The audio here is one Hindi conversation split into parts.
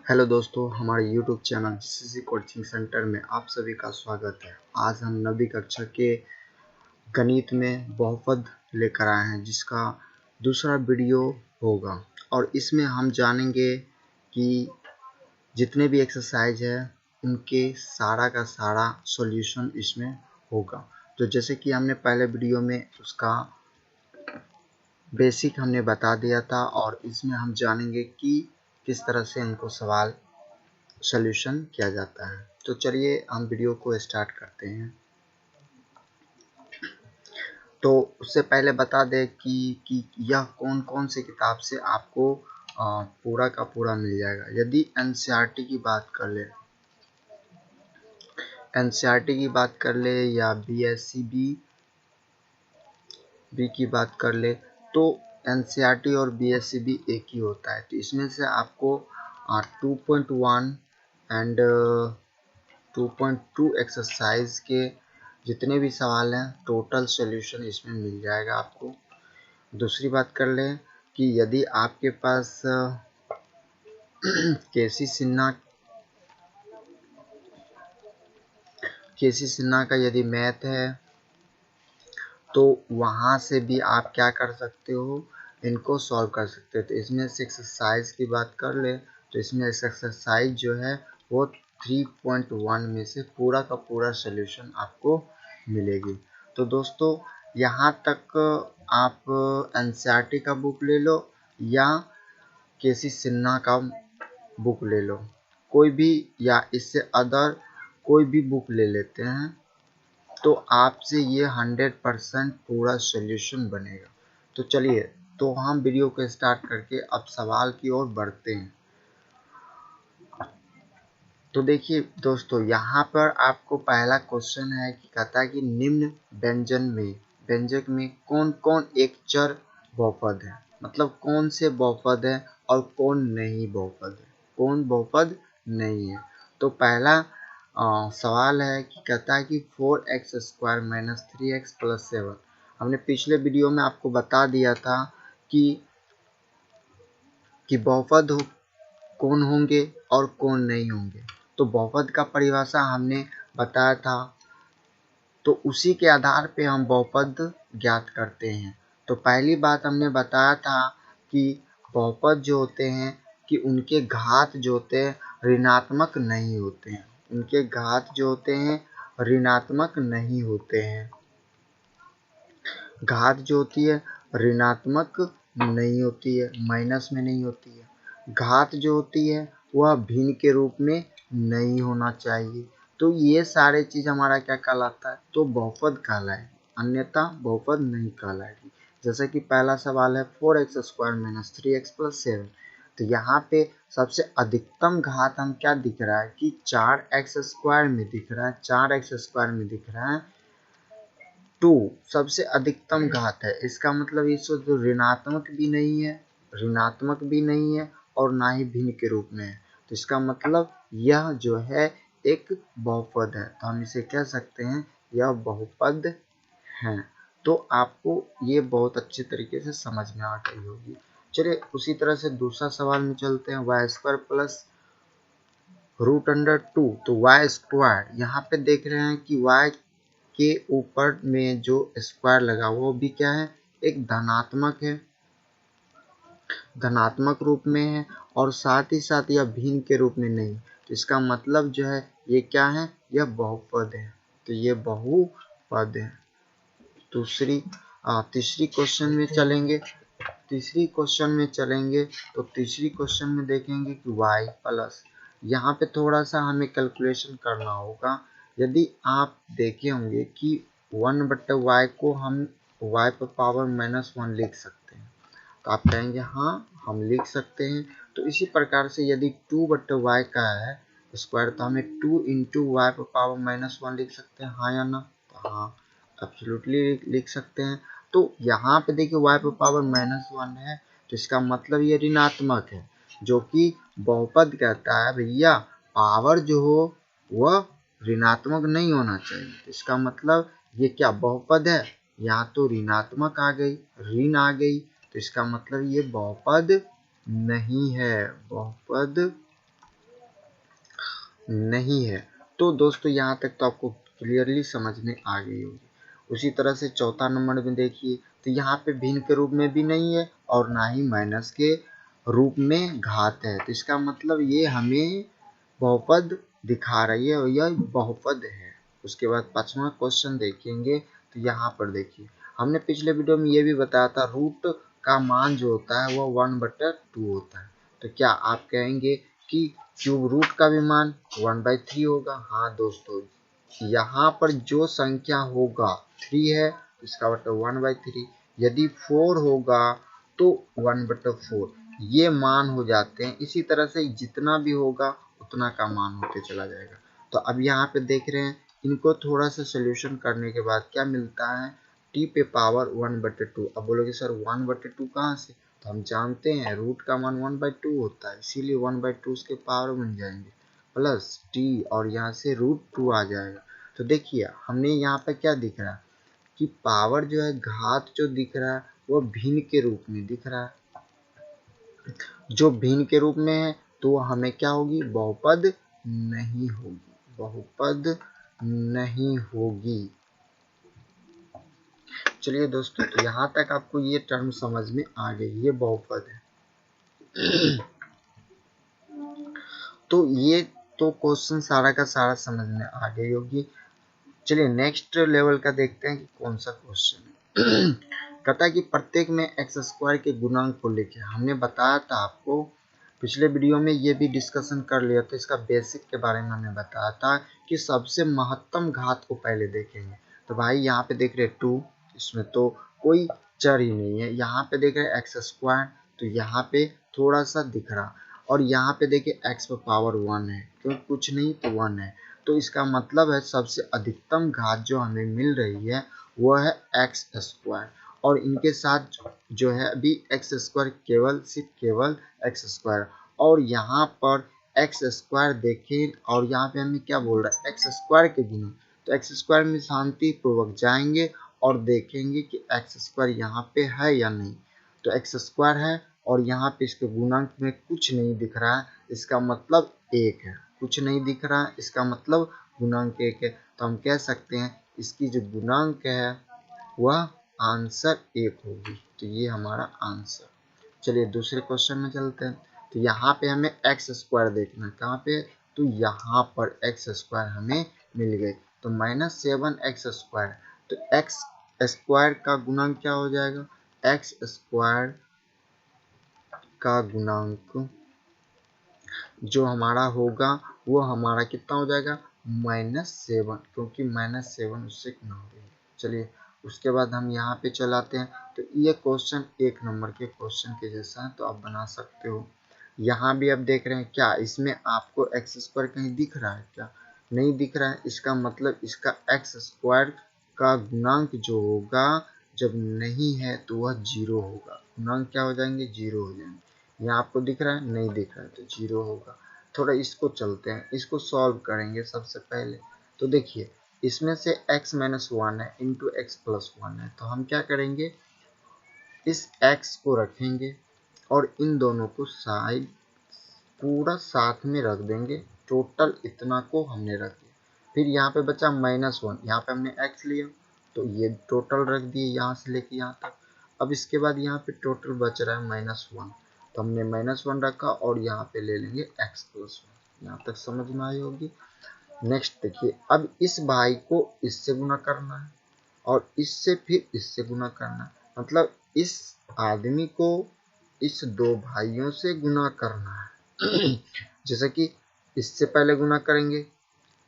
हेलो दोस्तों, हमारे YouTube channel GCC coaching centre में आप सभी का स्वागत है। आज हम 9वीं कक्षा के गणित में बहुपद लेकर आए हैं, जिसका दूसरा वीडियो होगा और इसमें हम जानेंगे कि जितने भी एक्सरसाइज है उनके सारा का सारा सॉल्यूशन इसमें होगा। तो जैसे कि हमने पहले वीडियो में उसका बेसिक हमने बता दिया था और इसमें हम जानेंगे कि किस तरह से इनको सवाल सॉल्यूशन किया जाता है। तो चलिए हम वीडियो को स्टार्ट करते हैं। तो उससे पहले बता दें कि यह कौन कौन से किताब से आपको पूरा का पूरा मिल जाएगा। यदि एनसीईआरटी की बात कर ले या बीएससीबी की बात कर ले, तो एनसीईआरटी और बीएससीबी एक ही होता है। तो इसमें से आपको 2.1 एंड 2.2 एक्सरसाइज के जितने भी सवाल हैं टोटल सॉल्यूशन इसमें मिल जाएगा आपको। दूसरी बात कर लें कि यदि आपके पास केसी सिन्हा का यदि मैथ है तो वहाँ से भी आप क्या कर सकते हो, इनको सॉल्व कर सकते हो। तो इसमें से एक्सरसाइज की बात कर ले तो इसमें एक्सरसाइज जो है वो 3.1 में से पूरा का पूरा सॉल्यूशन आपको मिलेगी। तो दोस्तों, यहाँ तक आप एनसीईआरटी का बुक ले लो या केसी सिन्हा का बुक ले लो, कोई भी, या इससे अदर कोई भी बुक ले लेते हैं तो आपसे ये 100% पूरा सॉल्यूशन बनेगा। तो चलिए, तो हम वीडियो को स्टार्ट करके अब सवाल की ओर बढ़ते हैं। तो देखिए दोस्तों, यहाँ पर आपको पहला क्वेश्चन है कि कहता है कि निम्न व्यंजक में कौन कौन एक चर बहुपद है। मतलब कौन से बहुपद है और कौन नहीं बहुपद है, कौन बहुपद नहीं है। तो पहला सवाल है कि कहता है कि 4x² - 3x + 7। हमने पिछले वीडियो में आपको बता दिया था कि बहुपद कौन होंगे और कौन नहीं होंगे। तो बहुपद का परिभाषा हमने बताया था, तो उसी के आधार पे हम बहुपद ज्ञात करते हैं। तो पहली बात हमने बताया था कि बहुपद जो होते हैं कि उनके घात जो होते हैं ऋणात्मक नहीं होते हैं। उनके घात जो होते हैं ऋणात्मक नहीं होते हैं। घात जो होती है ऋणात्मक नहीं होती है, माइनस में नहीं होती है। घात जो होती है वह भिन्न के रूप में नहीं होना चाहिए। तो ये सारे चीज हमारा क्या कहलाता है, तो बहुपद कहलाएगी, अन्यथा बहुपद नहीं कहलाएगी। जैसे कि पहला सवाल है 4x² - 3x + 7। तो यहाँ पे सबसे अधिकतम घात हम क्या दिख रहा है कि 4x² में दिख रहा है, 4x² में दिख रहा है 2 सबसे अधिकतम घात है। इसका मतलब इस तो ऋणात्मक भी नहीं है और ना ही भिन्न के रूप में है। तो इसका मतलब यह जो है एक बहुपद है। तो हम इसे कह सकते हैं यह बहुपद है। तो आपको ये बहुत अच्छे तरीके से समझ में आ गई होगी। चलिए उसी तरह से दूसरा सवाल में चलते हैं। y² + √2। तो y², यहाँ पे देख रहे हैं कि y के ऊपर में जो स्क्वायर लगा वो भी क्या है, एक धनात्मक रूप में है और साथ ही साथ यह भिन्न के रूप में नहीं। तो इसका मतलब जो है ये क्या है, यह बहुपद है। तो ये बहुपद है। तीसरी क्वेश्चन में चलेंगे। तो तीसरी क्वेश्चन में देखेंगे कि y+, यहाँ पे थोड़ा सा हमें कैलकुलेशन करना होगा। यदि आप देखे होंगे कि 1/y को हम y⁻⁻1 लिख सकते हैं, तो आप कहेंगे हाँ हम लिख सकते हैं। तो इसी प्रकार से यदि 2/y का है स्क्वायर तो हमें 2 × y⁻⁻1 लिख सकते हैं, हाँ या ना। तो हाँ, एब्सोल्युटली लिख सकते हैं। तो यहाँ पे देखिए y⁻⁻1 है, तो इसका मतलब ये ऋणात्मक है, जो कि बहुपद कहता है भैया पावर जो हो वह ऋणात्मक नहीं होना चाहिए। तो इसका मतलब ये क्या बहुपद है, यहाँ तो ऋणात्मक आ गई, ऋण आ गई, तो इसका मतलब ये बहुपद नहीं है, बहुपद नहीं है। तो दोस्तों यहाँ तक तो आपको क्लियरली समझ में आ गई होगी। उसी तरह से चौथा नंबर में देखिए, तो यहाँ पे भिन्न के रूप में भी नहीं है और ना ही माइनस के रूप में घात है, तो इसका मतलब ये हमें बहुपद दिखा रही है और यह बहुपद है। उसके बाद पांचवा क्वेश्चन देखेंगे, तो यहाँ पर देखिए, हमने पिछले वीडियो में ये भी बताया था रूट का मान जो होता है वह 1/2 होता है। तो क्या आप कहेंगे कि क्यूब रूट का भी मान 1/3 होगा? हाँ दोस्तों, यहाँ पर जो संख्या होगा 3 है तो इसका मतलब 1/3, यदि 4 होगा तो 1/4, ये मान हो जाते हैं। इसी तरह से जितना भी होगा उतना का मान होते चला जाएगा। तो अब यहाँ पे देख रहे हैं, इनको थोड़ा सा सोल्यूशन करने के बाद क्या मिलता है, t पे पावर 1/2। अब बोलोगे सर 1/2 कहाँ से? तो हम जानते हैं रूट का मान 1/2 होता है, इसीलिए 1/2 उसके पावर बन जाएंगे प्लस t, और यहाँ से √2 आ जाएगा। तो देखिए हमने यहाँ पे क्या दिख रहा है कि पावर जो है, घात जो दिख रहा है वो भिन्न के रूप में दिख रहा है। जो भिन्न के रूप में है तो हमें क्या होगी, बहुपद नहीं होगी, बहुपद नहीं होगी। चलिए दोस्तों, तो यहाँ तक आपको ये टर्म समझ में आ गई, ये बहुपद है। तो ये तो क्वेश्चन सारा का सारा समझ में आ गई होगी। चलिए नेक्स्ट लेवल का देखते हैं कि कौन सा क्वेश्चन है। कहता है कि प्रत्येक में x² के गुणांक को लिखें। हमने बताया था आपको पिछले वीडियो में, ये भी डिस्कशन कर लिया था, इसका बेसिक के बारे में हमने बताया था कि सबसे महत्तम घात को पहले देखेंगे। तो भाई यहाँ पे देख रहे 2, इसमें तो कोई चर ही नहीं है। यहाँ पे देख रहे x², तो यहाँ पे थोड़ा सा दिख रहा, और यहाँ पे देखिए x पर पावर 1 है, क्यों कुछ नहीं तो 1 है। तो इसका मतलब है सबसे अधिकतम घात जो हमें मिल रही है वह है x², और इनके साथ जो है अभी x² केवल सिर्फ केवल x², और यहाँ पर x² देखें, और यहाँ पे हमें क्या बोल रहा है x² के गुना। तो x² में शांति पूर्वक जाएंगे और देखेंगे कि x² यहाँ पे है या नहीं। तो x² है और यहाँ पे इसके गुणांक में कुछ नहीं दिख रहा है, इसका मतलब 1 है। कुछ नहीं दिख रहा है इसका मतलब गुणांक 1 है। तो हम कह सकते हैं इसकी जो गुणांक है वह आंसर 1 होगी। तो ये हमारा आंसर। चलिए दूसरे क्वेश्चन में चलते हैं। तो यहाँ पे हमें x² देखना है, कहाँ पे? तो यहाँ पर x² हमें मिल गए, तो -7x²। तो x² का गुणांक क्या हो जाएगा, x² का गुणांक जो हमारा होगा वो हमारा कितना हो जाएगा, -7, क्योंकि -7 उससे गुना हो रही है। चलिए उसके बाद हम यहाँ पे चलाते हैं। तो ये क्वेश्चन 1 नंबर के क्वेश्चन के जैसा है, तो आप बना सकते हो। यहाँ भी आप देख रहे हैं, क्या इसमें आपको x² कहीं दिख रहा है? क्या नहीं दिख रहा है, इसका मतलब इसका x² का गुणांक जो होगा जब नहीं है तो वह 0 होगा। गुणांक क्या हो जाएंगे, 0 हो जाएंगे। यहाँ आपको दिख रहा है, नहीं दिख रहा है, तो 0 होगा। थोड़ा इसको चलते हैं, इसको सॉल्व करेंगे सबसे पहले। तो देखिए इसमें से x - 1 है इंटू x + 1 है, तो हम क्या करेंगे, इस x को रखेंगे और इन दोनों को साइड पूरा साथ में रख देंगे। टोटल इतना को हमने रख दिया। फिर यहाँ पे बचा -1, यहाँ पे हमने x लिया तो ये टोटल रख दिए यहाँ से लेके यहाँ तक। अब इसके बाद यहाँ पे टोटल बच रहा है -1, तो हमने -1 रखा और यहाँ पे ले लेंगे x + 1। यहाँ तक समझ में आई होगी। नेक्स्ट देखिए, अब इस भाई को इससे गुना करना है और इससे फिर इससे गुना करना है, मतलब इस आदमी को इस 2 भाइयों से गुना करना है। जैसे कि इससे पहले गुना करेंगे,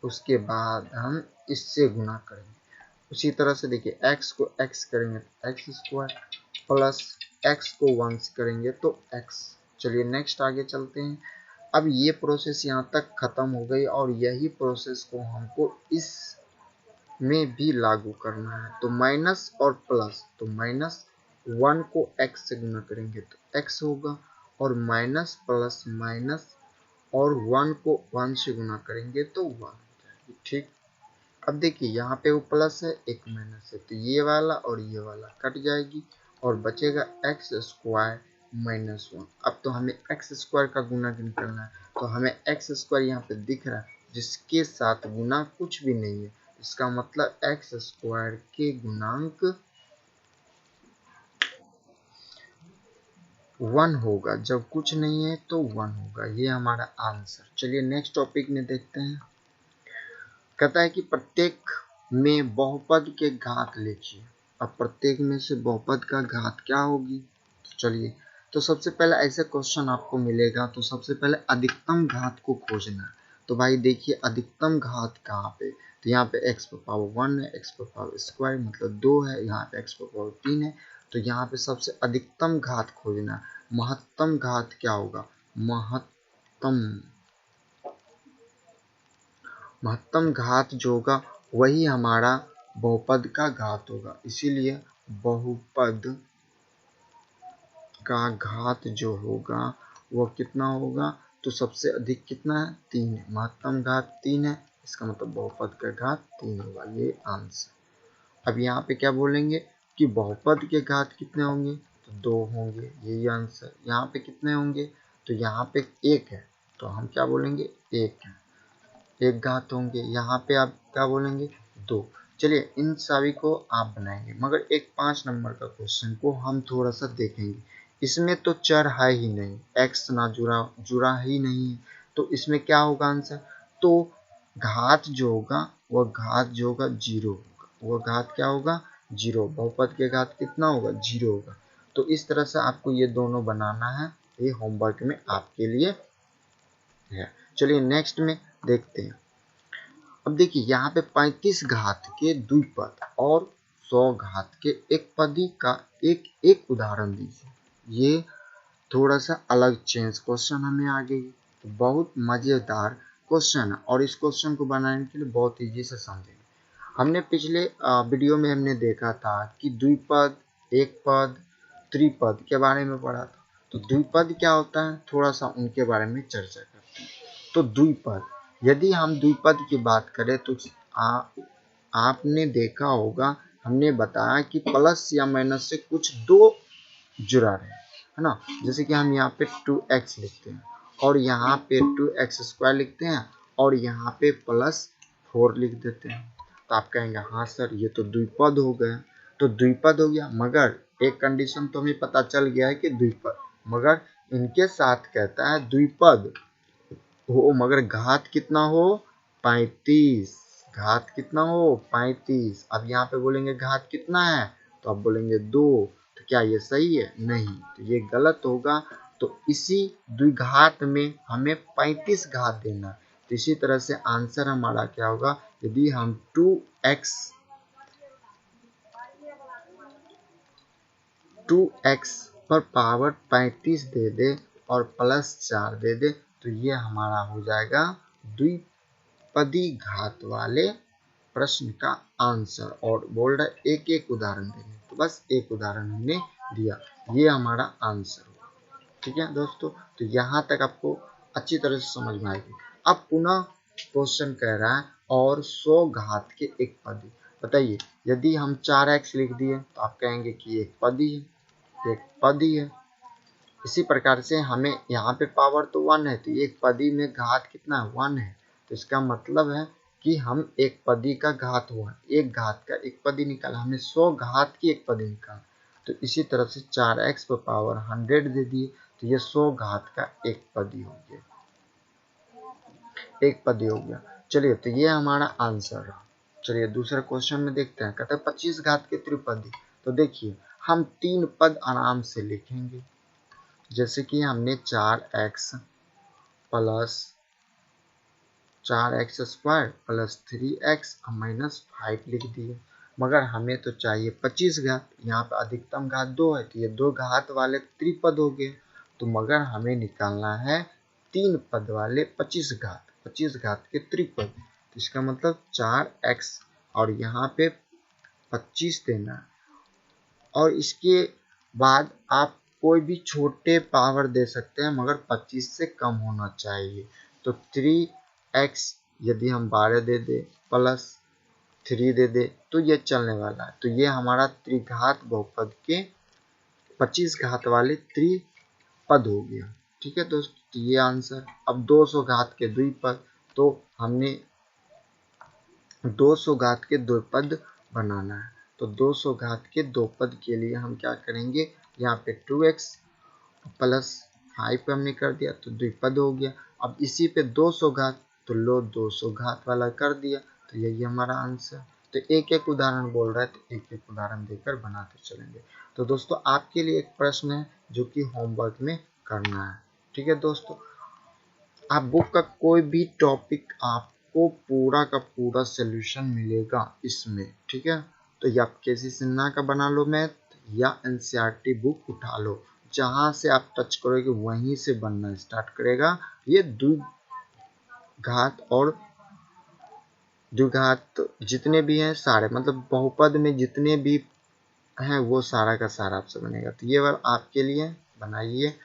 उसके बाद हम इससे गुना करेंगे। उसी तरह से देखिए x को x करेंगे तो x² प्लस x को 1 से करेंगे तो x। चलिए नेक्स्ट आगे चलते हैं। अब ये प्रोसेस यहाँ तक खत्म हो गई और यही प्रोसेस को हमको इस में भी लागू करना है। तो माइनस और प्लस, तो -1 को x से गुना करेंगे तो x होगा, और माइनस प्लस माइनस और 1 को 1 से गुना करेंगे तो 1 हो जाएगी। ठीक, अब देखिए यहाँ पे वो प्लस है, एक माइनस है, तो ये वाला और ये वाला कट जाएगी और बचेगा x² - 1। अब तो हमें x² का गुणा निकालना है, तो हमें x² यहाँ पे दिख रहा है, जिसके साथ गुना कुछ भी नहीं है। इसका मतलब एक्स स्क्वायर के गुणांक 1 होगा, जब कुछ नहीं है तो 1 होगा। ये हमारा आंसर। चलिए नेक्स्ट टॉपिक में देखते हैं। कहता है कि प्रत्येक में बहुपद के घात लिखिए। अब प्रत्येक में से बहुपद का घात क्या होगी? तो चलिए, तो सबसे पहले ऐसे क्वेश्चन आपको मिलेगा तो सबसे पहले अधिकतम घात को खोजना है। तो भाई देखिए अधिकतम घात कहाँ पे, तो यहाँ पे x पावर 1 है, x पावर स्क्वायर मतलब 2 है, यहाँ पे x पावर 3 है। तो यहाँ पे सबसे अधिकतम घात खोजना है। महत्तम घात क्या होगा? महत्तम घात जो होगा वही हमारा बहुपद का घात होगा। इसीलिए बहुपद का घात जो होगा वो कितना होगा? तो सबसे अधिक कितना है? 3 है। महत्तम घात 3 है, इसका मतलब बहुपद का घात 3 होगा। ये आंसर। अब यहाँ पे क्या बोलेंगे कि बहुपद के घात कितने होंगे? तो 2 होंगे, यही आंसर। यहाँ पे कितने होंगे? तो यहाँ पे 1 है, तो हम क्या बोलेंगे? 1 है, 1 घात होंगे। यहाँ पे आप क्या बोलेंगे? 2। चलिए इन सभी को आप बनाएंगे, मगर एक 5 नंबर का क्वेश्चन को हम थोड़ा सा देखेंगे। इसमें तो चर है ही नहीं, एक्स ना जुड़ा ही नहीं है, तो इसमें क्या होगा आंसर? तो घात जो होगा वह घात जो होगा 0 होगा। वह घात क्या होगा? 0। बहुपद के घात कितना होगा? 0 होगा। तो इस तरह से आपको ये दोनों बनाना है, ये होमवर्क में आपके लिए है। चलिए नेक्स्ट में देखते हैं। अब देखिए यहाँ पे 35 घात के द्विपद और 100 घात के एक पदी का एक उदाहरण दीजिए। ये थोड़ा सा अलग चेंज क्वेश्चन हमें आ गई, तो बहुत मजेदार क्वेश्चन है और इस क्वेश्चन को बनाने के लिए बहुत ईजी से समझेंगे। हमने पिछले वीडियो में हमने देखा था कि द्विपद, एक पद, त्रिपद के बारे में पढ़ा था। तो द्विपद क्या होता है, थोड़ा सा उनके बारे में चर्चा करते हैं। तो द्विपद, यदि हम द्विपद की बात करें तो आपने देखा होगा, हमने बताया कि प्लस या माइनस से कुछ दो जुड़ा रहे, है ना। जैसे कि हम यहाँ पे 2x लिखते हैं और यहाँ पे 2x स्क्वायर लिखते हैं और यहाँ पे +4 लिख देते हैं। तो आप कहेंगे हाँ सर ये तो द्विपद हो गया। तो द्विपद हो गया, मगर एक कंडीशन तो हमें पता चल गया है कि द्विपद, मगर इनके साथ कहता है द्विपद हो मगर घात कितना हो? 35। घात कितना हो? 35। अब यहाँ पे बोलेंगे घात कितना है, तो आप बोलेंगे 2। तो क्या ये सही है? नहीं, तो ये गलत होगा। तो इसी द्विघात में हमें 35 घात देना। तो इसी तरह से आंसर हमारा क्या होगा? यदि हम 2x पर पावर 35 दे दे और +4 दे दे, तो ये हमारा हो जाएगा द्विपदी घात वाले प्रश्न का आंसर। और बोल रहा एक एक उदाहरण देंगे, तो बस एक उदाहरण हमने दिया, ये हमारा आंसर हुआ। ठीक है दोस्तों, तो यहाँ तक आपको अच्छी तरह से समझ में आएगी। अब पुनः क्वेश्चन कह रहा है और 100 घात के एक पदी। बताइए यदि हम 4x लिख दिए तो आप कहेंगे कि एक पदी है, एक पदी है। इसी प्रकार से हमें यहाँ पे पावर तो 1 है, तो एक पदी में घात कितना है? 1 है। तो इसका मतलब है कि हम एक पदी का घात हुआ, एक घात का एक पदी निकाला, हमने 100 घात की एक पदी निकाला। तो इसी तरह से 4x पर पावर 100 दे दिए, तो ये 100 घात का एक पदी हो गया, एक पदी हो गया। चलिए तो ये हमारा आंसर रहा। चलिए दूसरे क्वेश्चन में देखते हैं। कहते हैं 25 घात के त्रिपदी। तो देखिए हम 3 पद आराम से लिखेंगे, जैसे कि हमने 4x स्क्वायर प्लस 3x -5 लिख दिए। मगर हमें तो चाहिए 25 घात, यहाँ पे अधिकतम घात 2 है, तो ये 2 घात वाले त्रिपद हो गए। तो मगर हमें निकालना है 3 पद वाले 25 घात के त्रिपद। तो इसका मतलब 4x और यहाँ पे 25 देना है, और इसके बाद आप कोई भी छोटे पावर दे सकते हैं, मगर 25 से कम होना चाहिए। तो 3x यदि हम 12 दे दे प्लस 3 दे दे तो ये चलने वाला है। तो ये हमारा त्रिघात बहुपद के 25 घात वाले त्रिपद हो गया। ठीक है दोस्तों, तो ये आंसर। अब 200 घात के द्विपद, तो हमने 200 घात के दो पद बनाना है। तो 200 घात के दो पद के लिए हम क्या करेंगे, यहाँ पे 2x प्लस 5 हमने कर दिया तो द्विपद हो गया। अब इसी पे 200 घात, तो लो 200 घात वाला कर दिया, तो यही हमारा आंसर। तो एक एक उदाहरण बोल रहा है तो एक एक उदाहरण देकर बनाते चलेंगे। तो दोस्तों आपके लिए एक प्रश्न है जो कि होमवर्क में करना है। ठीक है दोस्तों, आप बुक का कोई भी टॉपिक आपको पूरा का पूरा सोल्यूशन मिलेगा इसमें। ठीक है, तो या आप केसी सिन्हा का बना लो मैथ या एनसीईआरटी बुक उठा लो, जहां से आप टच करोगे वहीं से बनना स्टार्ट करेगा। ये द्विघात और द्विघात जितने भी हैं सारे, मतलब बहुपद में जितने भी हैं वो सारा का सारा आपसे बनेगा। तो ये वाला आपके लिए बनाइए।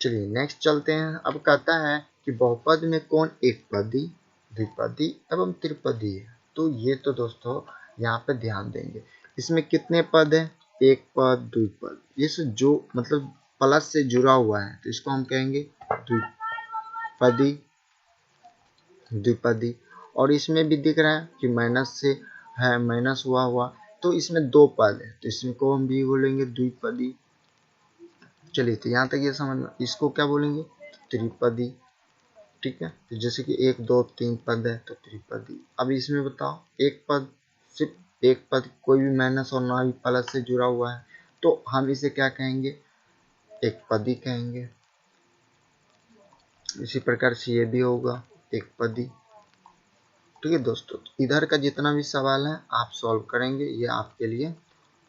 चलिए नेक्स्ट चलते हैं। अब कहता है कि बहुपद में कौन एकपदी, द्विपदी एवं त्रिपदी है। तो ये तो दोस्तों यहाँ पे ध्यान देंगे, इसमें कितने पद है, एक पद द्विपद, इस जो मतलब प्लस से जुड़ा हुआ है तो इसको हम कहेंगे द्विपदी, द्विपदी। और इसमें भी दिख रहा है कि माइनस से है, माइनस हुआ तो इसमें दो पद है तो इसमें को हम भी बोलेंगे द्विपदी। चलिए तो यहाँ तक ये समझ, इसको क्या बोलेंगे, त्रिपदी। ठीक है, तो जैसे कि 1 2 3 पद है तो त्रिपदी। अब इसमें बताओ एक पद, सिर्फ एक पद, कोई भी माइनस और ना भी प्लस से जुड़ा हुआ है तो हम इसे क्या कहेंगे, एक पदी कहेंगे। इसी प्रकार से ये भी होगा एक पदी। ठीक है दोस्तों, इधर का जितना भी सवाल है आप सॉल्व करेंगे, ये आपके लिए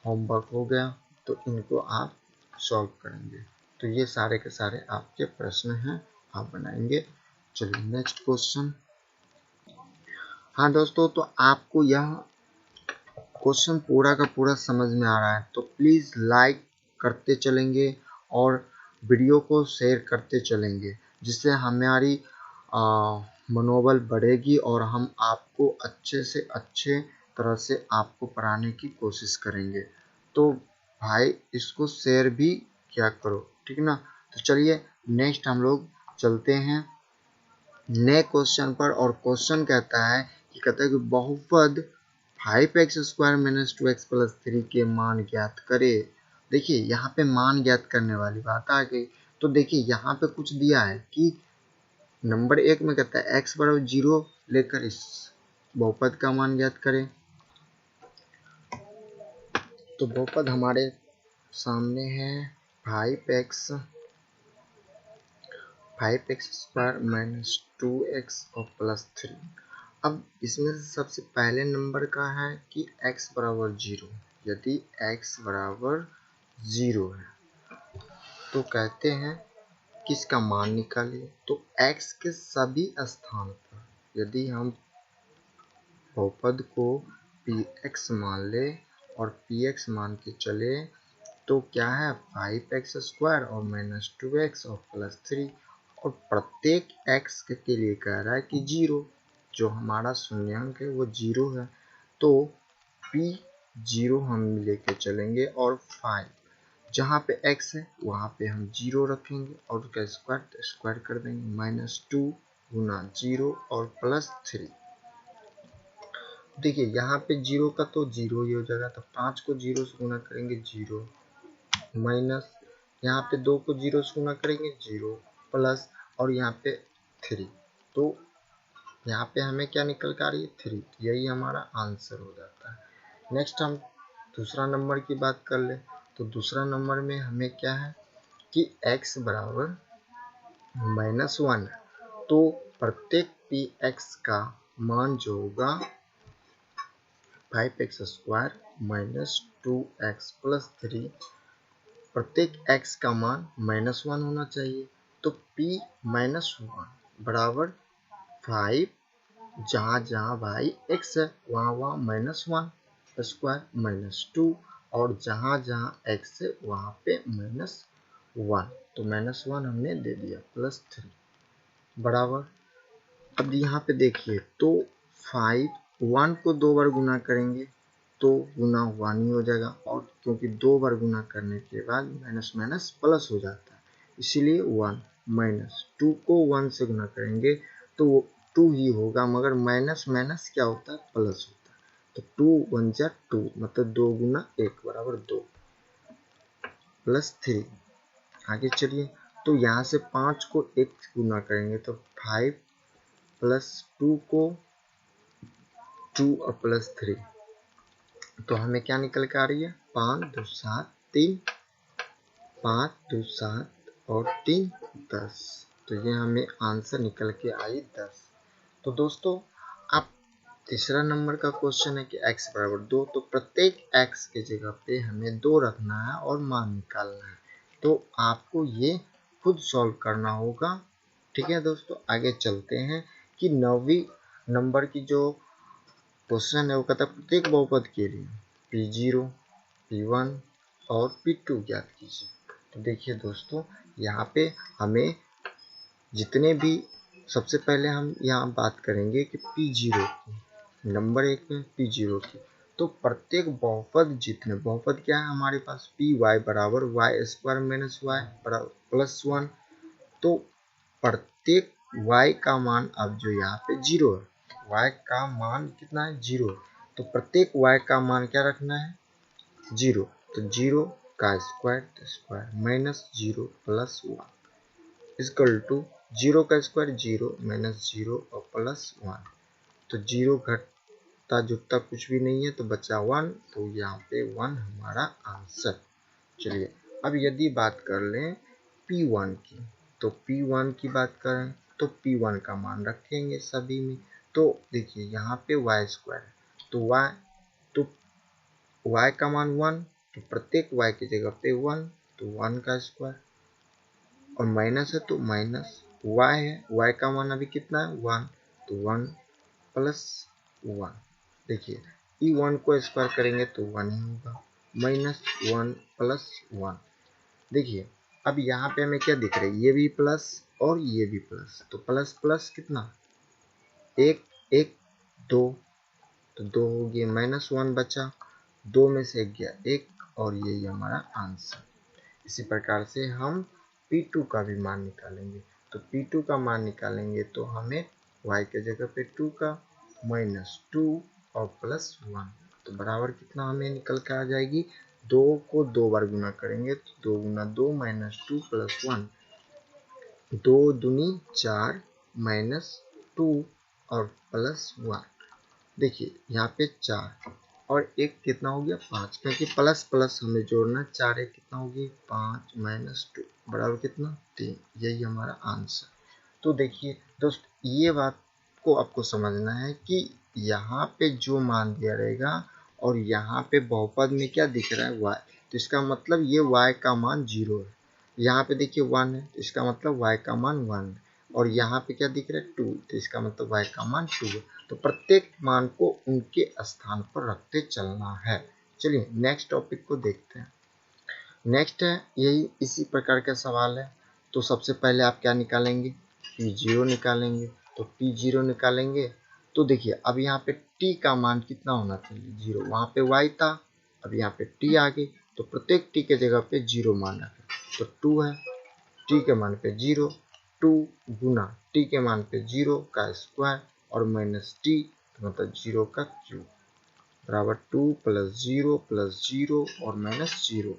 होमवर्क हो गया, तो इनको आप सॉल्व करेंगे। तो ये सारे के सारे आपके प्रश्न हैं, आप बनाएंगे। चलिए नेक्स्ट क्वेश्चन। हाँ दोस्तों, तो आपको यह क्वेश्चन पूरा का पूरा समझ में आ रहा है तो प्लीज़ लाइक करते चलेंगे और वीडियो को शेयर करते चलेंगे, जिससे हमारी मनोबल बढ़ेगी और हम आपको अच्छे से अच्छे तरह से आपको पढ़ाने की कोशिश करेंगे। तो भाई इसको शेयर भी क्या करो, ठीक ना। तो चलिए नेक्स्ट हम लोग चलते हैं नए क्वेश्चन पर। और क्वेश्चन कहता है कि बहुपद 5x² - 2x + 3 के मान ज्ञात करे। देखिए यहाँ पे मान ज्ञात करने वाली बात आ गई। तो देखिए यहाँ पे कुछ दिया है कि नंबर 1 में कहता है x = 0 लेकर इस बहुपद का मान ज्ञात करें। तो बहुपद हमारे सामने है 5x² - 2x और +3। अब इसमें से सबसे पहले नंबर का है कि x = 0। यदि x = 0 है तो कहते हैं किसका मान निकालिए। तो x के सभी स्थान पर यदि हम बहुपद को px मान ले और px मान के चले तो क्या है 5x² और -2x और +3, और प्रत्येक x के लिए कह रहा है कि 0, जो हमारा शून्यांक है वो 0 है। तो p0 हम लेके चलेंगे और 5 जहाँ पे x है वहाँ पे हम 0 रखेंगे और उसका स्क्वायर कर देंगे, -2 गुना 0 और +3। देखिए यहाँ पे 0 का तो 0 ही हो जाएगा, तो 5 को 0 से गुना करेंगे 0, माइनस यहाँ पे 2 को 0 से गुना करेंगे 0, प्लस और यहाँ पे 3। तो यहाँ पे हमें क्या निकल कर आ रही है 3, यही हमारा आंसर हो जाता है। नेक्स्ट हम दूसरा नंबर की बात कर ले। तो दूसरा नंबर में हमें क्या है कि x = -1, तो प्रत्येक px का मान जो होगा 5x² - 2x + 3, प्रत्येक x का मान -1 होना चाहिए। तो p - 1 बराबर 5, जहाँ जहाँ भाई x है वहाँ वहाँ -1 स्क्वायर -2, और जहाँ जहाँ x है वहाँ पे -1, तो -1 हमने दे दिया, +3 बराबर। अब यहाँ पे देखिए तो 5 1 को 2 बार गुना करेंगे तो गुना 1 ही हो जाएगा, और क्योंकि 2 बार गुना करने के बाद माइनस माइनस प्लस हो जाता है, इसीलिए 1, -2 को 1 से गुना करेंगे तो 2 ही होगा, मगर माइनस माइनस क्या होता है, प्लस होता है। तो 2 1 जा 2, मतलब 2 गुना 1 बराबर 2 प्लस 3। आगे चलिए, तो यहाँ से 5 को 1 गुना करेंगे तो 5 प्लस 2 को 2 और प्लस 3, तो हमें क्या निकल के आ रही है, 5 2 7 3, 5 2 7 और 3 10। तो ये हमें आंसर निकल के आई 10। तो दोस्तों आप तीसरा नंबर का क्वेश्चन है कि x बराबर 2, तो प्रत्येक x के जगह पे हमें 2 रखना है और मान निकालना है। तो आपको ये खुद सॉल्व करना होगा। ठीक है दोस्तों, आगे चलते हैं कि 9वीं नंबर की जो क्वेश्चन है वो कहता है प्रत्येक बहुपद के लिए P0, P1 और P2 ज्ञात कीजिए। तो देखिए दोस्तों, यहाँ पे हमें जितने भी, सबसे पहले हम यहाँ बात करेंगे कि P0 की, नंबर 1 में P0 की। तो प्रत्येक बहुपद, जितने बहुपद क्या है हमारे पास, Py बराबर y² माइनस y प्लस 1। तो प्रत्येक y का मान अब जो यहाँ पे 0 है, y का मान कितना है, 0 है। तो प्रत्येक y का मान क्या रखना है, 0। तो 0 का square minus 0 plus 1 equal to 0 का स्क्वायर 0 माइनस 0 और प्लस 1। तो 0 घटता जुटता कुछ भी नहीं है, तो बचा 1, तो यहाँ पे 1 हमारा आंसर। चलिए अब यदि बात कर लें P1 की, तो P1 की बात करें तो P1 का मान रखेंगे सभी में। तो देखिए यहाँ पे y², तो y का मान 1, तो प्रत्येक y की जगह पे 1, तो 1 का स्क्वायर, और माइनस है तो माइनस y है, y का मान अभी कितना है, 1, तो 1 प्लस 1। देखिए E1 को स्क्वायर करेंगे तो 1 ही होगा, माइनस 1 प्लस 1। देखिए अब यहाँ पे हमें क्या दिख रहा है, ये भी प्लस और ये भी प्लस, तो प्लस प्लस कितना, 1 1 2, तो 2 हो गया, माइनस 1 बचा, 2 में से 1 गया 1, और यही हमारा आंसर। इसी प्रकार से हम P2 का भी मान निकालेंगे। तो P2 का मान निकालेंगे तो हमें y के जगह पे 2 का माइनस 2 और प्लस 1, तो बराबर कितना हमें निकल के आ जाएगी, 2 को 2 बार गुना करेंगे तो 2 गुना 2 माइनस 2 प्लस 1, 2 दूनी 4 माइनस 2 और प्लस 1। देखिए यहाँ पे 4 और 1 कितना हो गया, 5, क्योंकि प्लस प्लस हमें जोड़ना, 4 1 कितना होगी, 5 माइनस 2 बराबर कितना, 3। यही हमारा आंसर। तो देखिए दोस्त, ये बात को आपको समझना है कि यहाँ पे जो मान दिया रहेगा और यहाँ पे बहुपद में क्या दिख रहा है, y, तो इसका मतलब ये y का मान 0 है। यहाँ पे देखिए 1 है, तो इसका मतलब y का मान 1 है, और यहाँ पे क्या दिख रहा है, 2, तो इसका मतलब y का मान 2 है। तो प्रत्येक मान को उनके स्थान पर रखते चलना है। चलिए नेक्स्ट टॉपिक को देखते हैं। नेक्स्ट है यही इसी प्रकार का सवाल है। तो सबसे पहले आप क्या निकालेंगे, P0 निकालेंगे। तो P0 निकालेंगे तो देखिए अब यहाँ पे t का मान कितना होना चाहिए, 0। वहाँ पे y था, अब यहाँ पे t आ गई, तो प्रत्येक t के जगह पे 0 मान रखें। तो 2 है, t के मान पे 0, 2 गुना t के मान पे 0 का स्क्वायर और माइनस t, मतलब 0 का क्यूब, बराबर 2 प्लस 0 और माइनस 0।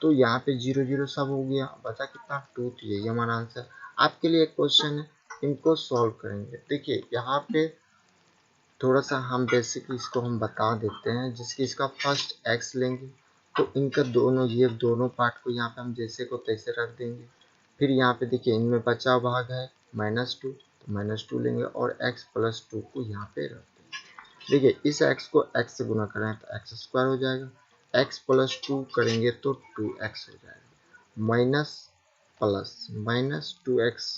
तो यहाँ पे 0 0 सब हो गया, बचा कितना, 2। तो यही हमारा आंसर। आपके लिए एक क्वेश्चन है, इनको सॉल्व करेंगे। देखिए यहाँ पे थोड़ा सा हम बेसिक इसको हम बता देते हैं, जिसकी इसका फर्स्ट x लेंगे, तो इनका दोनों, ये दोनों पार्ट को यहाँ पे हम जैसे को तैसे रख देंगे। फिर यहाँ पे देखिए इनमें बचा भाग है -2, तो -2 लेंगे और x प्लस 2 को यहाँ पे रख देंगे। देखिए इस x को x से गुना करें तो x² हो जाएगा, x प्लस 2 करेंगे तो 2x हो जाएगा, माइनस प्लस माइनस 2x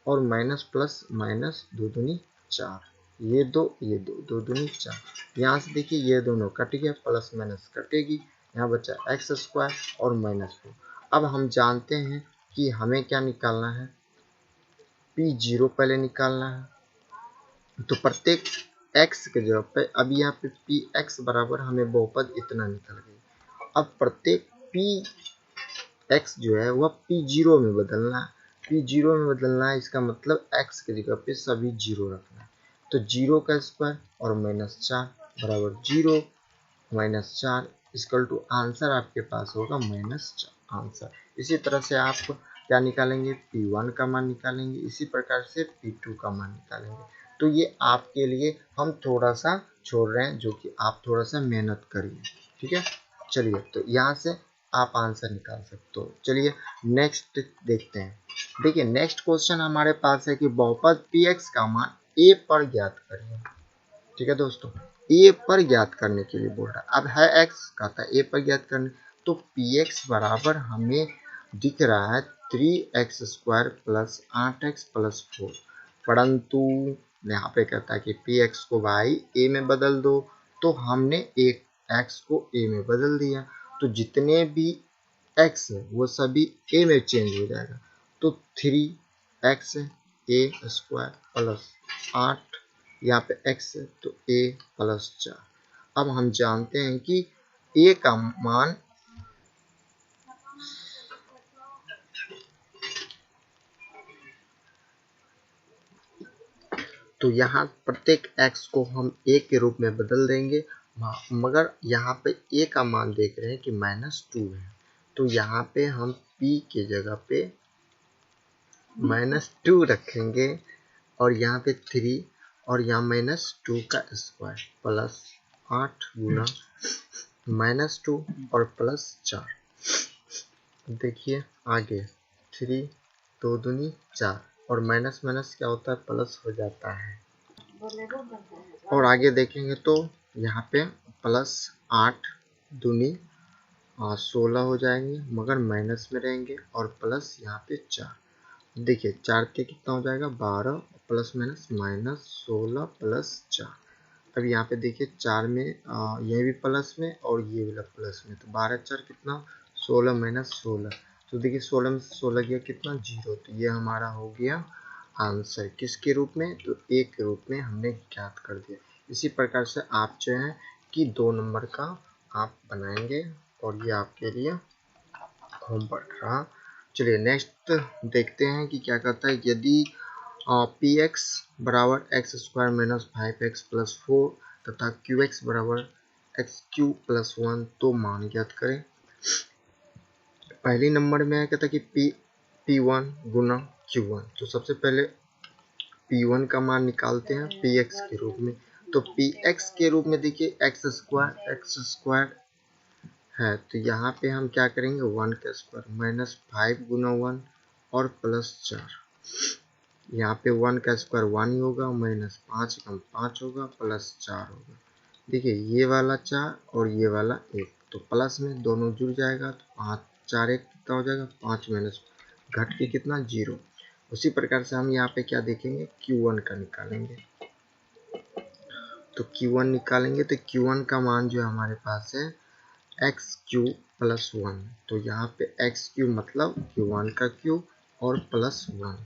और माइनस प्लस माइनस 2 दूनी 4, ये 2 ये 2, 2 दूनी 4। यहाँ से देखिए ये दोनों कट गया, प्लस माइनस कटेगी, यहाँ बचा x² और -2। अब हम जानते हैं कि हमें क्या निकालना है, P0 पहले निकालना है। तो प्रत्येक x के जगह पे, अब यहाँ पे Px बराबर हमें बहुपद इतना निकल गई। अब प्रत्येक Px जो है वह P0 में बदलना है। पी जीरो में बदलना है, इसका मतलब x की जगह पे सभी जीरो रखना है। तो जीरो का स्क्वायर और -4 बराबर 0 -4 इक्वल टू आंसर आपके पास होगा -4 आंसर। इसी तरह से आप क्या निकालेंगे, P1 का मान निकालेंगे, इसी प्रकार से P2 का मान निकालेंगे। तो ये आपके लिए हम थोड़ा सा छोड़ रहे हैं, जो कि आप थोड़ा सा मेहनत करिए, ठीक है। चलिए, तो यहाँ से आप आंसर निकाल सकते हो। चलिए नेक्स्ट देखते हैं। देखिए नेक्स्ट क्वेश्चन हमारे पास है कि बहुपद Px का मान a पर ज्ञात करिए। ठीक है दोस्तों, a पर ज्ञात करने के लिए बोल रहा है। अब है x, कहता है a पर ज्ञात करने, तो Px बराबर हमें दिख रहा है 3x² प्लस 8x प्लस 4, परंतु यहाँ पे कहता है कि Px को भाई a में बदल दो, तो हमने एक x को a में बदल दिया, तो जितने भी x है वो सभी a में चेंज हो जाएगा। तो 3x a² प्लस 8, यहाँ पे x है तो a प्लस 4। अब हम जानते हैं कि a का मान तो यहाँ प्रत्येक x को हम a के रूप में बदल देंगे, मगर यहाँ पे a का मान देख रहे हैं कि -2 है, तो यहाँ पे हम p के जगह पे -2 रखेंगे और यहाँ पे 3 और यहाँ -2 का स्क्वायर प्लस 8 गुना -2 और प्लस 4। देखिए आगे 3 2 दूनी 4 और माइनस माइनस क्या होता है, प्लस हो जाता है। और आगे देखेंगे तो यहाँ पे प्लस 8 दूनी 16 हो जाएंगे, मगर माइनस में रहेंगे, और प्लस यहाँ पे 4। देखिए 4 के कितना हो जाएगा 12, प्लस माइनस -16 प्लस 4। अब यहाँ पे देखिए 4 में ये भी प्लस में और ये भी प्लस में, तो 12 4 कितना 16 -16, तो देखिए 16 में 16 गया कितना 0, तो ये हमारा हो गया आंसर। किसके रूप में, तो a के रूप में हमने ज्ञात कर दिया। इसी प्रकार से आप जो है कि 2 नंबर का आप बनाएंगे, और ये आपके लिए होमवर्क रहा। चलिए नेक्स्ट देखते हैं कि क्या कहता है। यदि Px बराबर x² माइनस 5x प्लस 4 तथा Qx बराबर x³ प्लस 1, तो मान ज्ञात करें। पहली नंबर में कहता है कि P1 गुना Q1, तो सबसे पहले P1 का मान निकालते हैं Px के रूप में। तो Px के रूप में देखिए x² है, तो यहाँ पे हम क्या करेंगे 1 का स्क्वायर -5 गुना 1 और प्लस 4। यहाँ पे 1 का स्क्वायर 1 ही होगा, -5 कम 5 होगा, प्लस 4 होगा। देखिए ये वाला 4 और ये वाला 1, तो प्लस में दोनों जुड़ जाएगा, तो 5 4 1 कितना हो जाएगा 5 माइनस घट के कितना 0। उसी प्रकार से हम यहाँ पे क्या देखेंगे Q1 का निकालेंगे। तो Q1 निकालेंगे तो Q1 का मान जो हमारे पास है x³ प्लस 1, तो यहाँ पे x³ मतलब Q1 का Q और प्लस 1,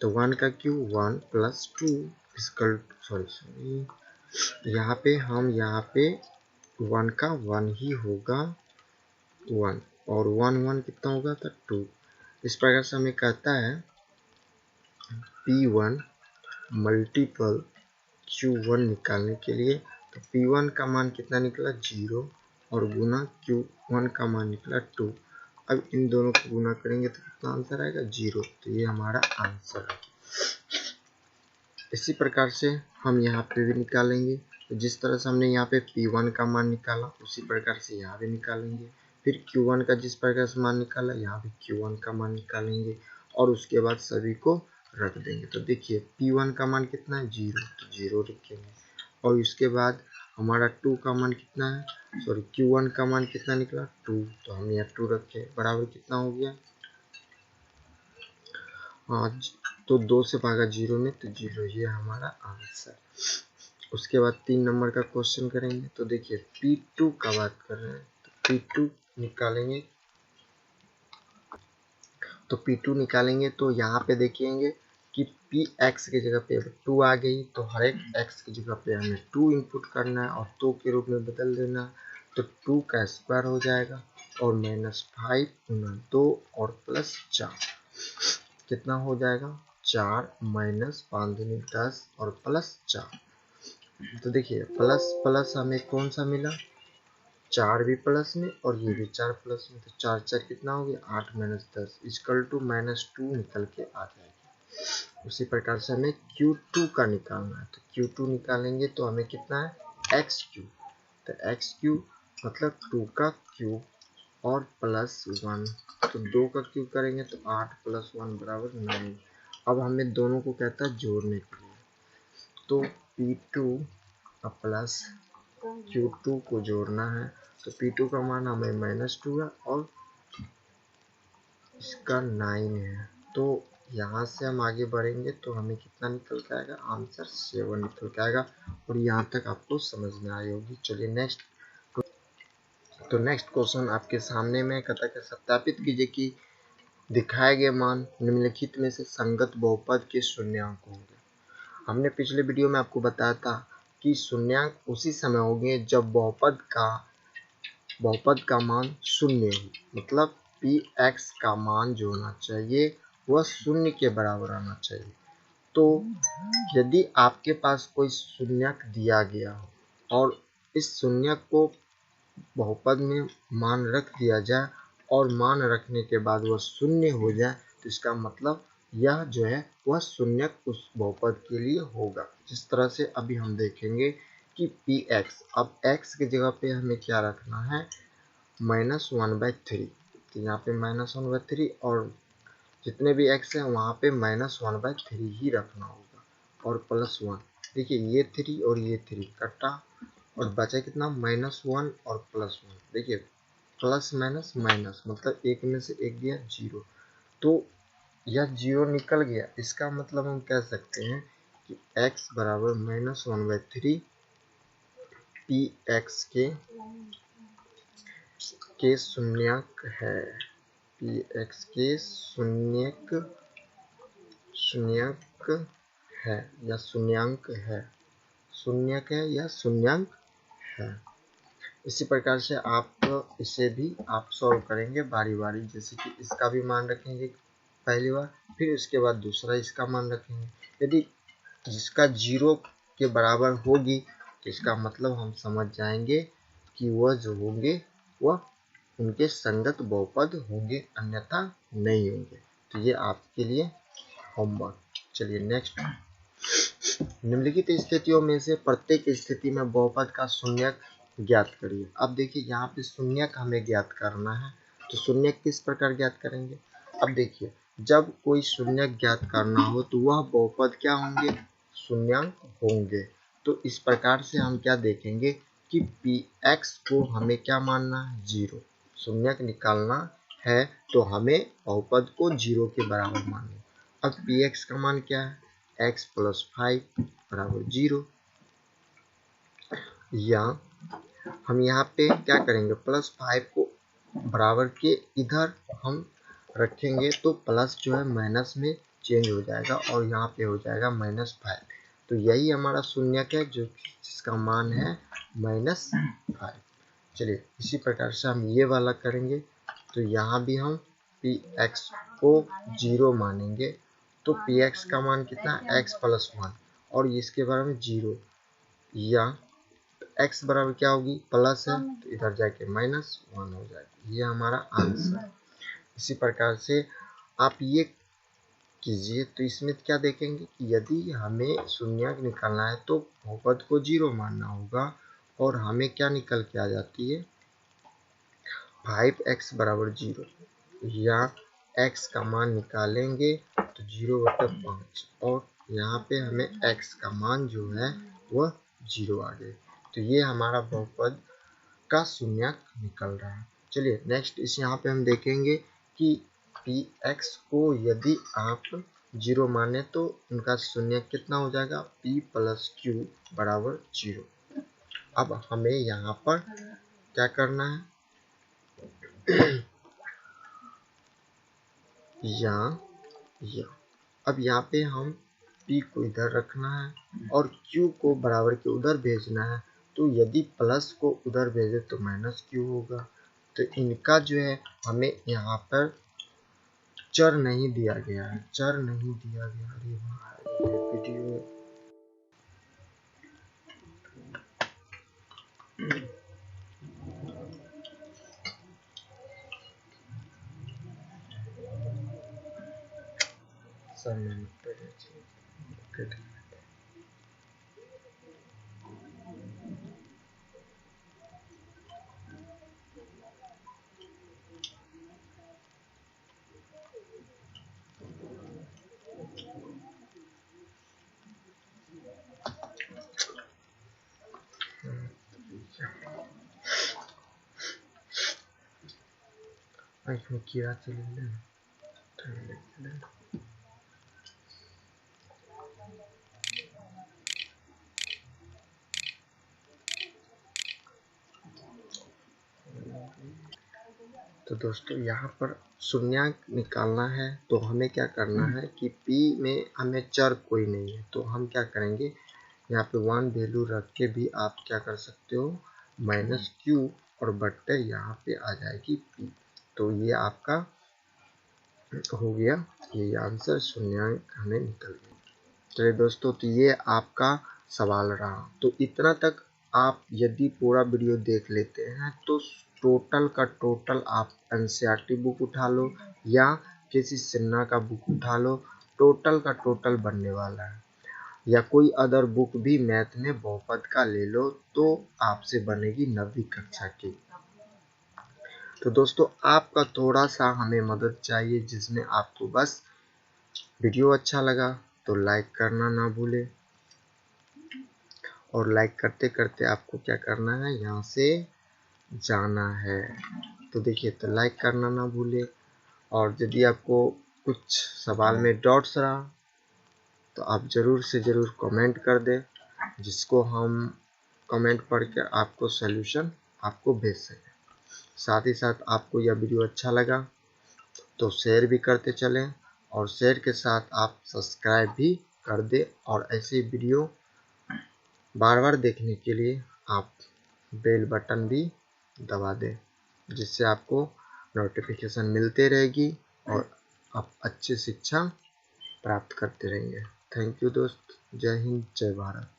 तो 1 का Q 1 प्लस 2 इसकल सॉरी यहाँ पे 1 का 1 ही होगा 1, और 1 1 कितना होगा था 2। इस प्रकार से हमें कहता है P1 मल्टीपल Q1 निकालने के लिए, तो P1 का मान कितना निकला 0 और गुना Q1 का मान निकला 2। अब इन दोनों को गुना करेंगे तो कितना आंसर आएगा 0, तो ये हमारा आंसर है। इसी प्रकार से हम यहाँ पे भी निकालेंगे, तो जिस तरह से हमने यहाँ पे P1 का मान निकाला उसी प्रकार से यहाँ भी निकालेंगे। फिर Q1 का जिस प्रकार से मान निकाला यहाँ भी Q1 का मान निकालेंगे, और उसके बाद सभी को रख देंगे। तो देखिए P1 का मान कितना है 0, तो 0 रखेंगे, और उसके बाद हमारा 2 का मान कितना है, सॉरी Q1 का मान कितना निकला 2, तो हम यहाँ 2 रखे, बराबर कितना हो गया, हाँ तो 2 से भागा 0 में, तो 0, ये हमारा आंसर। उसके बाद 3 नंबर का क्वेश्चन करेंगे। तो देखिए P2 का बात कर रहे हैं, तो P2 निकालेंगे। तो P2 निकालेंगे तो यहाँ पे देखेंगे कि Px की जगह पे 2 आ गई, तो हर एक x की जगह पे हमें 2 इनपुट करना है और 2 के रूप में बदल देना है। तो 2 का स्क्वायर हो जाएगा और -5 गुना 2 और प्लस 4। कितना हो जाएगा 4 माइनस 5 दूनी 10 और प्लस 4। तो देखिए प्लस प्लस हमें कौन सा मिला, 4 भी प्लस में और ये भी 4 प्लस में, तो 4 4 कितना हो गया 8 माइनस 10 इक्वल टू -2 निकल के आ जाएगी। उसी प्रकार से हमें Q2 का निकालना है, तो Q2 निकालेंगे तो हमें कितना है x3, तो x3 मतलब 2 का क्यूब और प्लस 1, तो 2 का क्यूब करेंगे तो 8 प्लस 1 बराबर 9। अब हमें दोनों को कहता है जोड़ने के लिए, तो P2 प्लस Q2 को जोड़ना है, तो P2 का मान हमें -2 है और इसका 9 है। तो यहाँ से हम आगे बढ़ेंगे तो हमें कितना निकल के आएगा, आंसर 7 निकल के आएगा। और यहाँ तक आपको समझ में आई होगी। चलिए नेक्स्ट, तो नेक्स्ट क्वेश्चन आपके सामने में कहता है सत्यापित कीजिए कि दिखाए गए मान निम्नलिखित में से संगत बहुपद के शून्यांक होंगे। हमने पिछले वीडियो में आपको बताया था कि शून्यांक उसी समय होंगे जब बहुपद का मान शून्य हो, मतलब Px का मान जो होना चाहिए वह शून्य के बराबर आना चाहिए। तो यदि आपके पास कोई शून्यक दिया गया हो और इस शून्यक को बहुपद में मान रख दिया जाए और मान रखने के बाद वह शून्य हो जाए, तो इसका मतलब यह जो है वह शून्यक उस बहुपद के लिए होगा। जिस तरह से अभी हम देखेंगे कि Px, अब x की जगह पे हमें क्या रखना है -1/3, तो यहाँ पे -1/3 और जितने भी x है वहाँ पे -1/3 ही रखना होगा और +1। देखिए ये 3 और ये 3 कटा और बचा कितना -1 और +1। देखिए प्लस माइनस माइनस मतलब एक में से एक गया 0, तो यह 0 निकल गया। इसका मतलब हम कह सकते हैं कि x बराबर -1/3 Px के शून्यक है, Px के शून्यक है या शून्यांक है, शून्यक है या शून्यांक है। इसी प्रकार से आप इसे भी आप सॉल्व करेंगे बारी बारी, जैसे कि इसका भी मान रखेंगे पहली बार, फिर उसके बाद दूसरा इसका मान रखेंगे। यदि जिसका 0 के बराबर होगी तो इसका मतलब हम समझ जाएंगे कि वह जो होंगे वह उनके संगत बहुपद होंगे, अन्यथा नहीं होंगे। तो ये आपके लिए होमवर्क। चलिए नेक्स्ट, निम्नलिखित स्थितियों में से प्रत्येक स्थिति में बहुपद का शून्यक ज्ञात करिए। अब देखिए यहाँ पे शून्यक हमें ज्ञात करना है, तो शून्यक किस प्रकार ज्ञात करेंगे। अब देखिए जब कोई शून्यक ज्ञात करना हो तो वह बहुपद क्या होंगे, शून्यांक होंगे। तो इस प्रकार से हम क्या देखेंगे कि Px को हमें क्या मानना है 0, शून्यक निकालना है तो हमें बहुपद को 0 के बराबर मानना। अब Px का मान क्या है, x + 5 बराबर 0, या हम यहाँ पे क्या करेंगे +5 को बराबर के इधर हम रखेंगे तो प्लस जो है माइनस में चेंज हो जाएगा और यहाँ पे हो जाएगा -5। तो यही हमारा शून्यक है जो जिसका मान है -5। चलिए इसी प्रकार से हम ये वाला करेंगे, तो यहाँ भी हम Px को 0 मानेंगे, तो Px का मान कितना है x + 1 और इसके बराबर 0, या x बराबर क्या होगी प्लस है तो इधर जाके -1 हो जाएगी। ये हमारा आंसर। इसी प्रकार से आप ये कीजिए, तो इसमें क्या देखेंगे कि यदि हमें शून्यक निकालना है तो बहुपद को 0 मानना होगा और हमें क्या निकल के आ जाती है 5x बराबर 0, या x का मान निकालेंगे तो 0/5 और यहाँ पे हमें x का मान जो है वह 0 आ गए। तो ये हमारा बहुपद का शून्यक निकल रहा है। चलिए नेक्स्ट इस यहाँ पे हम देखेंगे कि Px को यदि आप 0 माने तो उनका शून्यक कितना हो जाएगा P + Q बराबर 0। अब हमें यहाँ पर क्या करना है या अब यहाँ पे हम P को इधर रखना है और Q को बराबर के उधर भेजना है, तो यदि प्लस को उधर भेजे तो -Q होगा। तो इनका जो है हमें यहाँ पर चर नहीं दिया गया है, चर नहीं दिया गया। अरे भाई ये वीडियो आँख में कीड़ा चले गया। तो दोस्तों यहाँ पर शून्यांक निकालना है, तो हमें क्या करना है कि P में हमें चर कोई नहीं है, तो हम क्या करेंगे, यहाँ पे 1 वैल्यू रख के भी आप क्या कर सकते हो, -q और बट्टे यहाँ पे आ जाएगी P। तो ये आपका हो गया, ये आंसर शून्यांक हमें निकल गया। चलिए दोस्तों, तो ये आपका सवाल रहा। तो इतना तक आप यदि पूरा वीडियो देख लेते हैं तो टोटल का टोटल आप एनसीईआरटी बुक उठा लो या किसी सिन्हा का बुक उठा लो, टोटल का टोटल बनने वाला है। या कोई अदर बुक भी मैथ में बहुपद का ले लो तो आपसे बनेगी 9वीं कक्षा की। तो दोस्तों आपका थोड़ा सा हमें मदद चाहिए, जिसमें आपको बस वीडियो अच्छा लगा तो लाइक करना ना भूले, और लाइक करते करते आपको क्या करना है, यहाँ से जाना है। तो देखिए, तो लाइक करना ना भूले, और यदि आपको कुछ सवाल में डाउट्स रहा तो आप ज़रूर से ज़रूर कमेंट कर दें, जिसको हम कमेंट पढ़ कर आपको सॉल्यूशन आपको भेज सकें। साथ ही साथ आपको यह वीडियो अच्छा लगा तो शेयर भी करते चलें, और शेयर के साथ आप सब्सक्राइब भी कर दें, और ऐसे वीडियो बार बार देखने के लिए आप बेल बटन भी दबा दें, जिससे आपको नोटिफिकेशन मिलते रहेगी और आप अच्छी शिक्षा प्राप्त करते रहेंगे। थैंक यू दोस्त। जय हिंद, जय भारत।